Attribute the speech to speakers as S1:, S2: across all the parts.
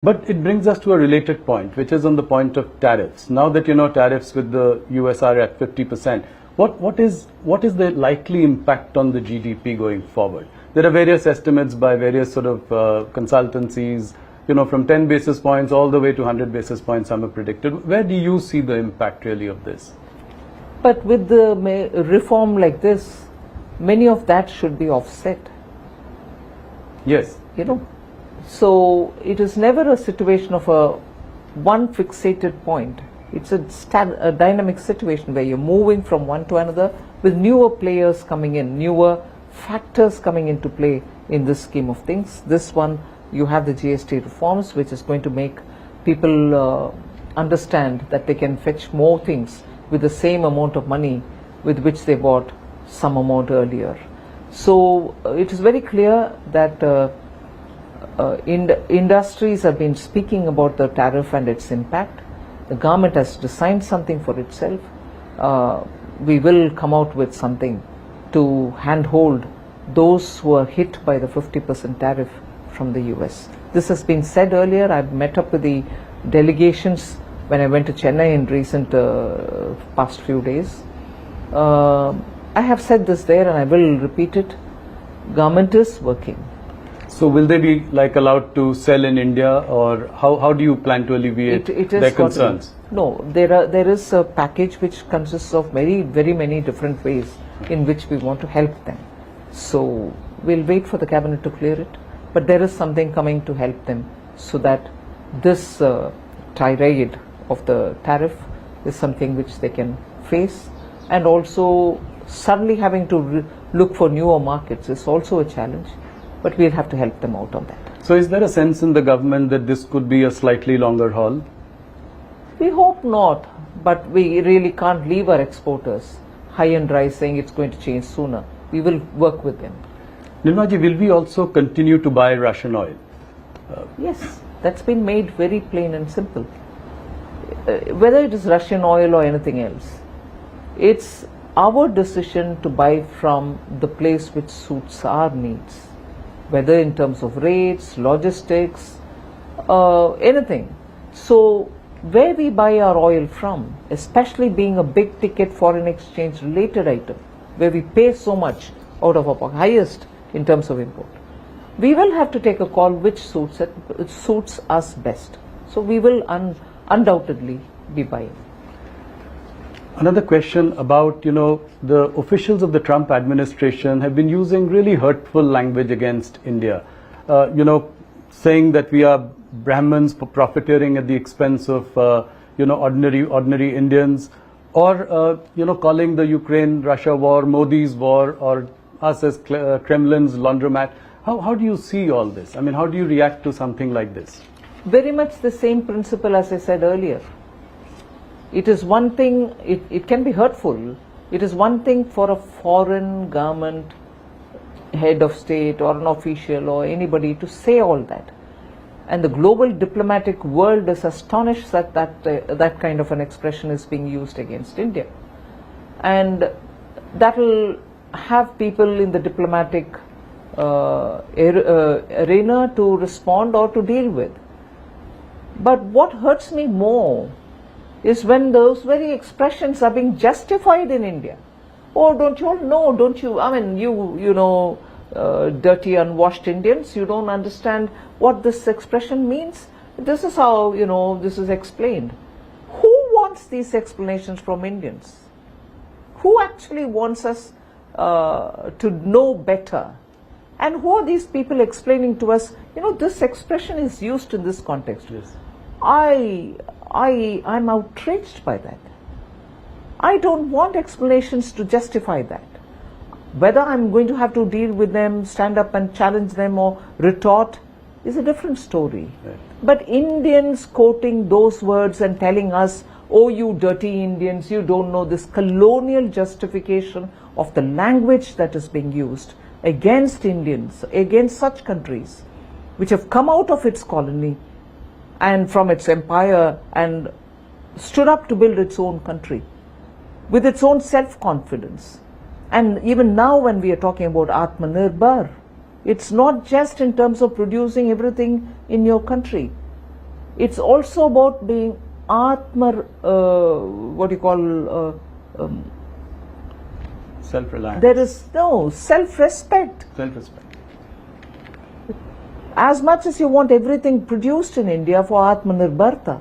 S1: But it brings us to a related point, which is on the point of tariffs. Now that tariffs with the US are at 50%, what is the likely impact on the GDP going forward? There are various estimates by various sort of consultancies, from 10 basis points all the way to 100 basis points, some have predicted. Where do you see the impact really of this?
S2: But with the reform like this, many of that should be offset.
S1: Yes.
S2: So it is never a situation of one fixated point. It's a dynamic situation where you're moving from one to another with newer players coming in, newer factors coming into play in this scheme of things. This one, you have the GST reforms, which is going to make people understand that they can fetch more things with the same amount of money with which they bought some amount earlier. So it is very clear that industries have been speaking about the tariff and its impact. The government has designed something for itself. We will come out with something to handhold those who are hit by the 50% tariff from the US. This has been said earlier. I've met up with the delegations when I went to Chennai in recent past few days. I have said this there and I will repeat it. Government is working.
S1: So will they be allowed to sell in India, or how do you plan to alleviate their concerns?
S2: No, there is a package which consists of very many different ways in which we want to help them. So we'll wait for the cabinet to clear it, but there is something coming to help them so that this tirade of the tariff is something which they can face, and also suddenly having to look for newer markets is also a challenge. But we'll have to help them out on that.
S1: So is there a sense in the government that this could be a slightly longer haul?
S2: We hope not, but we really can't leave our exporters high and dry saying it's going to change sooner. We will work with them.
S1: Nirmala ji, will we also continue to buy Russian oil?
S2: Yes, that's been made very plain and simple. Whether it is Russian oil or anything else, it's our decision to buy from the place which suits our needs. Whether in terms of rates, logistics, anything. So where we buy our oil from, especially being a big ticket foreign exchange related item, where we pay so much out of our highest in terms of import, we will have to take a call which suits us best. So we will undoubtedly be buying.
S1: Another question about, the officials of the Trump administration have been using really hurtful language against India. Saying that we are Brahmins profiteering at the expense of, ordinary Indians, or, calling the Ukraine-Russia war Modi's war, or us as Kremlin's laundromat. How do you see all this? I mean, how do you react to something like this?
S2: Very much the same principle as I said earlier. It is one thing, it can be hurtful. It is one thing for a foreign government, head of state or an official or anybody to say all that. And the global diplomatic world is astonished that that kind of an expression is being used against India. And that will have people in the diplomatic arena to respond or to deal with. But what hurts me more is when those very expressions are being justified in India. Oh, don't you all know, don't you, I mean, dirty, unwashed Indians, you don't understand what this expression means? This is how, this is explained. Who wants these explanations from Indians? Who actually wants us to know better? And who are these people explaining to us, this expression is used in this context?
S1: Yes.
S2: I'm outraged by that. I don't want explanations to justify that. Whether I'm going to have to deal with them, stand up and challenge them or retort is a different story.
S1: Right.
S2: But Indians quoting those words and telling us, oh, you dirty Indians, you don't know this colonial justification of the language that is being used against Indians, against such countries which have come out of its colony and from its empire and stood up to build its own country with its own self-confidence. And even now when we are talking about Aatmanirbharta, it's not just in terms of producing everything in your country. It's also about being what you call,
S1: Self-reliance.
S2: there is no self-respect.
S1: Self-respect.
S2: As much as you want everything produced in India for Aatmanirbharta,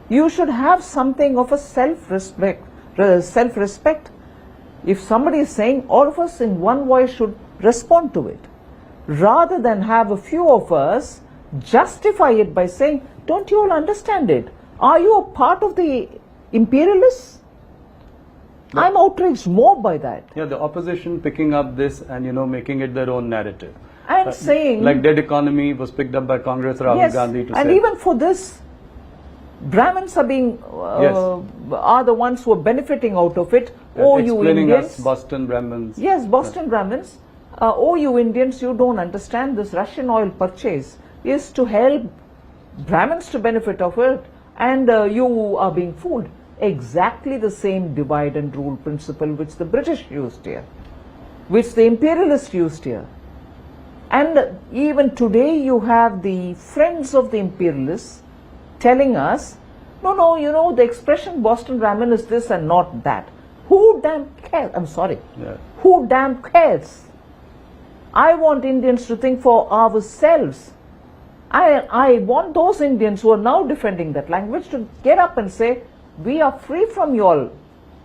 S2: you should have something of a self-respect. If somebody is saying, all of us in one voice should respond to it, rather than have a few of us justify it by saying, don't you all understand it? Are you a part of the imperialists?
S1: No.
S2: I'm outraged more by that.
S1: Yeah, the opposition picking up this and, making it their own narrative.
S2: And saying...
S1: Like dead economy was picked up by Congress, Rahul
S2: yes,
S1: Gandhi to
S2: and
S1: say.
S2: even for this, Brahmins are being are the ones who are benefiting out of it. Oh, you
S1: explaining
S2: Indians,
S1: us Boston Brahmins.
S2: yes, Boston Brahmins. Oh, you Indians, you don't understand this Russian oil purchase is to help Brahmins to benefit of it, and you are being fooled. Exactly the same divide and rule principle which the British used here, which the imperialists used here. And even today you have the friends of the imperialists telling us, no, the expression Boston Brahmin is this and not that. Who damn cares? I'm sorry.
S1: Yeah.
S2: Who damn cares? I want Indians to think for ourselves. I want those Indians who are now defending that language to get up and say, we are free from you all.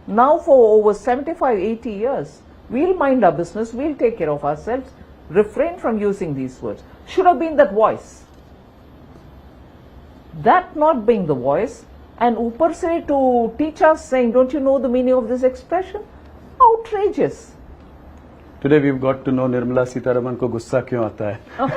S2: Now for over 75, 80 years, we'll mind our business, we'll take care of ourselves, refrain from using these words. Should have been that voice. That not being the voice, and upar se to teach us saying, don't you know the meaning of this expression? Outrageous.
S1: Today we've got to know Nirmala Sitharaman ko gussa kyun aata hai.